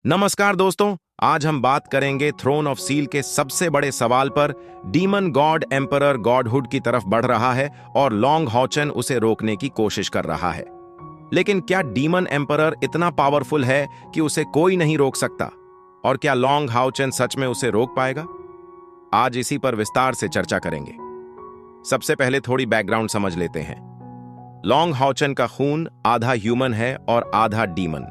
नमस्कार दोस्तों, आज हम बात करेंगे थ्रोन ऑफ सील के सबसे बड़े सवाल पर। डीमन गॉड एम्परर गॉडहुड की तरफ बढ़ रहा है और लॉन्ग हॉचन उसे रोकने की कोशिश कर रहा है। लेकिन क्या डीमन एम्परर इतना पावरफुल है कि उसे कोई नहीं रोक सकता? और क्या लॉन्ग हाउचन सच में उसे रोक पाएगा? आज इसी पर विस्तार से चर्चा करेंगे। सबसे पहले थोड़ी बैकग्राउंड समझ लेते हैं। लॉन्ग हाउचन का खून आधा ह्यूमन है और आधा डीमन,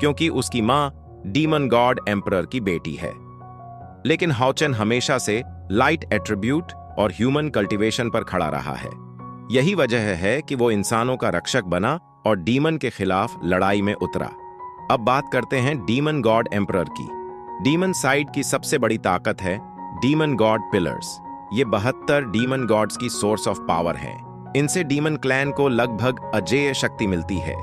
क्योंकि उसकी मां डीमन गॉड एम्परर की बेटी है। लेकिन हाउचन हमेशा से लाइट एट्रीब्यूट और ह्यूमन कल्टीवेशन पर खड़ा रहा है। यही वजह है कि वो इंसानों का रक्षक बना और डीमन के खिलाफ लड़ाई में उतरा। अब बात करते हैं डीमन गॉड एम्परर की। डीमन साइड की सबसे बड़ी ताकत है डीमन गॉड पिलर्स। ये 72 डीमन गॉड्स की सोर्स ऑफ पावर हैं। इनसे डीमन क्लैन को लगभग अजेय शक्ति मिलती है।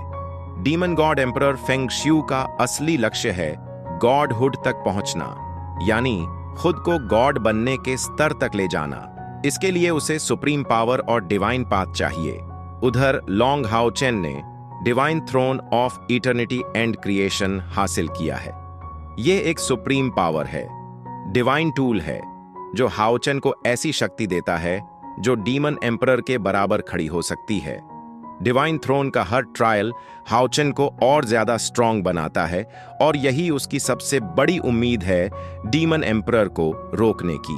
डीमन गॉड एम्परर फेंग शियू का असली लक्ष्य है गॉडहुड तक पहुंचना, यानी खुद को गॉड बनने के स्तर तक ले जाना। इसके लिए उसे सुप्रीम पावर और डिवाइन पाथ चाहिए। उधर लॉन्ग हाउचेन ने divine throne of eternity and creation हासिल किया है। ये एक सुप्रीम पावर है, डिवाइन टूल है, जो हाउचेन को ऐसी शक्ति देता है जो डीमन एम्परर के बराबर खड़ी हो सकती है। डिवाइन थ्रोन का हर ट्रायल हाउचन को और ज्यादा स्ट्रॉन्ग बनाता है और यही उसकी सबसे बड़ी उम्मीद है डीमन एम्परर को रोकने की।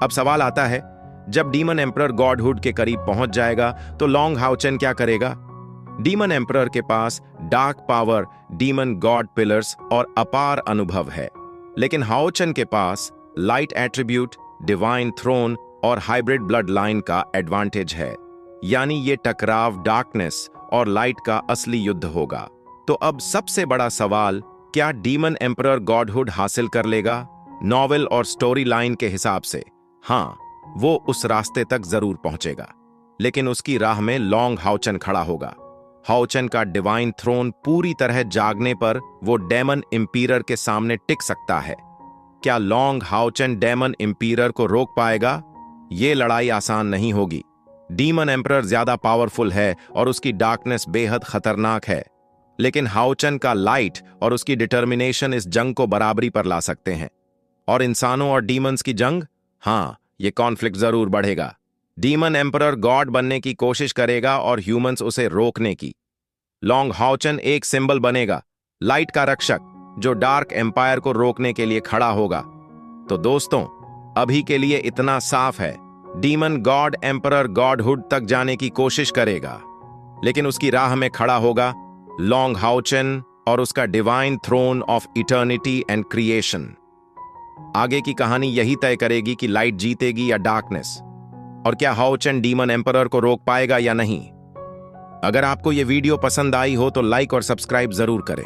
अब सवाल आता है, जब डीमन एम्परर गॉडहुड के करीब पहुंच जाएगा तो लॉन्ग हाउचन क्या करेगा? डीमन एम्परर के पास dark power, demon god pillars और अपार अनुभव है, लेकिन हाउचन के पास लाइट एट्रीब्यूट, डिवाइन थ्रोन और हाइब्रिड ब्लड लाइन का एडवांटेज है। यानी ये टकराव डार्कनेस और लाइट का असली युद्ध होगा। तो अब सबसे बड़ा सवाल, क्या डीमन एम्परर गॉडहुड हासिल कर लेगा? नॉवेल और स्टोरी लाइन के हिसाब से हाँ, वो उस रास्ते तक जरूर पहुंचेगा, लेकिन उसकी राह में लॉन्ग हाउचन खड़ा होगा। हाउचन का डिवाइन थ्रोन पूरी तरह जागने पर वो डेमन इंपीरर के सामने टिक सकता है। क्या लॉन्ग हाउचन डेमन इंपीरर को रोक पाएगा? ये लड़ाई आसान नहीं होगी। डीमन एम्परर ज्यादा पावरफुल है और उसकी डार्कनेस बेहद खतरनाक है, लेकिन हाउचन का लाइट और उसकी डिटर्मिनेशन इस जंग को बराबरी पर ला सकते हैं। और इंसानों और डीमंस की जंग, हाँ, ये कॉन्फ्लिक्ट जरूर बढ़ेगा। डीमन एम्परर गॉड बनने की कोशिश करेगा और ह्यूमंस उसे रोकने की। लॉन्ग हाउचन एक सिंबल बनेगा, लाइट का रक्षक, जो डार्क एम्पायर को रोकने के लिए खड़ा होगा। तो दोस्तों, अभी के लिए इतना साफ है, डीमन गॉड एम्परर गॉडहुड तक जाने की कोशिश करेगा, लेकिन उसकी राह में खड़ा होगा लॉन्ग हाउचन और उसका divine throne of eternity and creation. आगे की कहानी यही तय करेगी कि लाइट जीतेगी या डार्कनेस, और क्या हाउचन डीमन एम्परर को रोक पाएगा या नहीं। अगर आपको यह वीडियो पसंद आई हो तो लाइक और सब्सक्राइब जरूर करें।